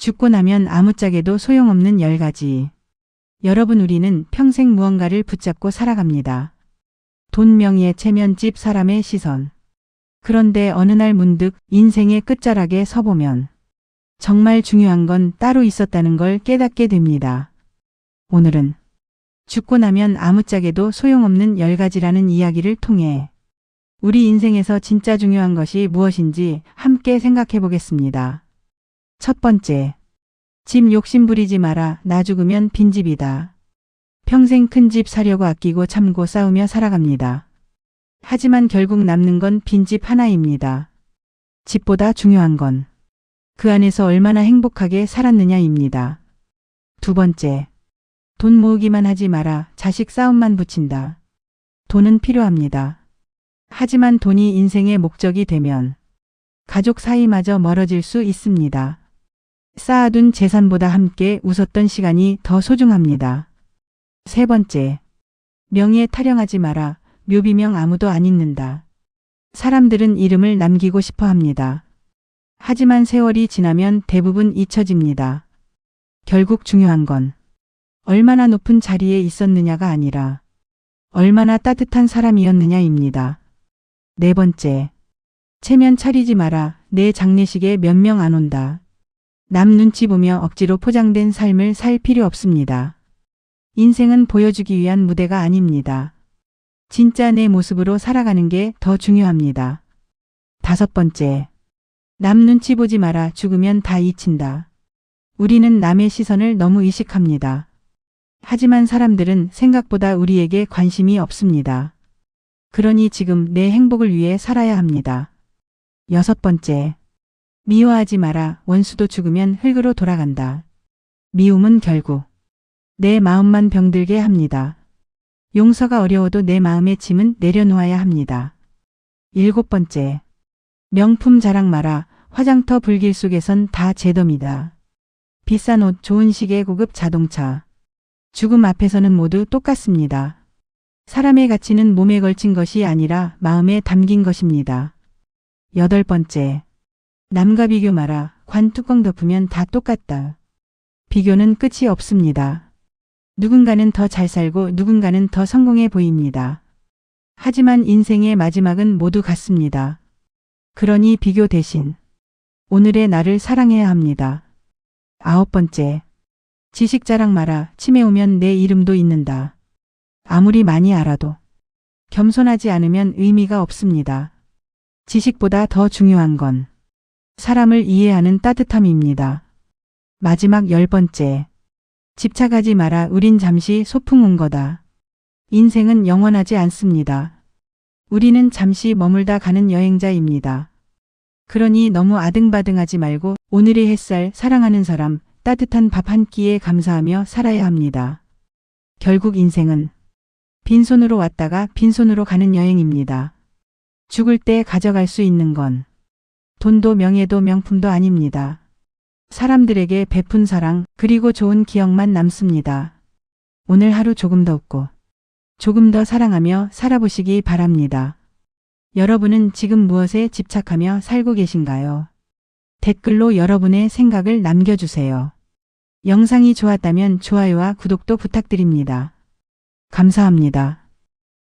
죽고 나면 아무짝에도 소용없는 10가지. 여러분, 우리는 평생 무언가를 붙잡고 살아갑니다. 돈, 명예, 체면집, 사람의 시선. 그런데 어느 날 문득 인생의 끝자락에 서보면 정말 중요한 건 따로 있었다는 걸 깨닫게 됩니다. 오늘은 죽고 나면 아무짝에도 소용없는 10가지라는 이야기를 통해 우리 인생에서 진짜 중요한 것이 무엇인지 함께 생각해 보겠습니다. 첫 번째, 집 욕심 부리지 마라. 나 죽으면 빈집이다. 평생 큰 집 사려고 아끼고 참고 싸우며 살아갑니다. 하지만 결국 남는 건 빈집 하나입니다. 집보다 중요한 건 그 안에서 얼마나 행복하게 살았느냐입니다. 두 번째, 돈 모으기만 하지 마라. 자식 싸움만 붙인다. 돈은 필요합니다. 하지만 돈이 인생의 목적이 되면 가족 사이마저 멀어질 수 있습니다. 쌓아둔 재산보다 함께 웃었던 시간이 더 소중합니다. 세 번째, 명예 타령하지 마라. 묘비명 아무도 안 잊는다. 사람들은 이름을 남기고 싶어 합니다. 하지만 세월이 지나면 대부분 잊혀집니다. 결국 중요한 건 얼마나 높은 자리에 있었느냐가 아니라 얼마나 따뜻한 사람이었느냐입니다. 네 번째, 체면 차리지 마라. 내 장례식에 몇 명 안 온다. 남 눈치 보며 억지로 포장된 삶을 살 필요 없습니다. 인생은 보여주기 위한 무대가 아닙니다. 진짜 내 모습으로 살아가는 게 더 중요합니다. 다섯 번째, 남 눈치 보지 마라. 죽으면 다 잊힌다. 우리는 남의 시선을 너무 의식합니다. 하지만 사람들은 생각보다 우리에게 관심이 없습니다. 그러니 지금 내 행복을 위해 살아야 합니다. 여섯 번째, 미워하지 마라. 원수도 죽으면 흙으로 돌아간다. 미움은 결국 내 마음만 병들게 합니다. 용서가 어려워도 내 마음의 짐은 내려놓아야 합니다. 일곱 번째, 명품 자랑 마라. 화장터 불길 속에선 다 재덤이다. 비싼 옷, 좋은 시계, 고급 자동차. 죽음 앞에서는 모두 똑같습니다. 사람의 가치는 몸에 걸친 것이 아니라 마음에 담긴 것입니다. 여덟 번째, 남과 비교 마라. 관 뚜껑 덮으면 다 똑같다. 비교는 끝이 없습니다. 누군가는 더 잘 살고 누군가는 더 성공해 보입니다. 하지만 인생의 마지막은 모두 같습니다. 그러니 비교 대신 오늘의 나를 사랑해야 합니다. 아홉 번째, 지식 자랑 마라. 치매 오면 내 이름도 잊는다. 아무리 많이 알아도 겸손하지 않으면 의미가 없습니다. 지식보다 더 중요한 건 사람을 이해하는 따뜻함입니다. 마지막 열 번째, 집착하지 마라. 우린 잠시 소풍 온 거다. 인생은 영원하지 않습니다. 우리는 잠시 머물다 가는 여행자입니다. 그러니 너무 아등바등하지 말고 오늘의 햇살, 사랑하는 사람, 따뜻한 밥 한 끼에 감사하며 살아야 합니다. 결국 인생은 빈손으로 왔다가 빈손으로 가는 여행입니다. 죽을 때 가져갈 수 있는 건 돈도 명예도 명품도 아닙니다. 사람들에게 베푼 사랑 그리고 좋은 기억만 남습니다. 오늘 하루 조금 더 웃고 조금 더 사랑하며 살아보시기 바랍니다. 여러분은 지금 무엇에 집착하며 살고 계신가요? 댓글로 여러분의 생각을 남겨주세요. 영상이 좋았다면 좋아요와 구독도 부탁드립니다. 감사합니다.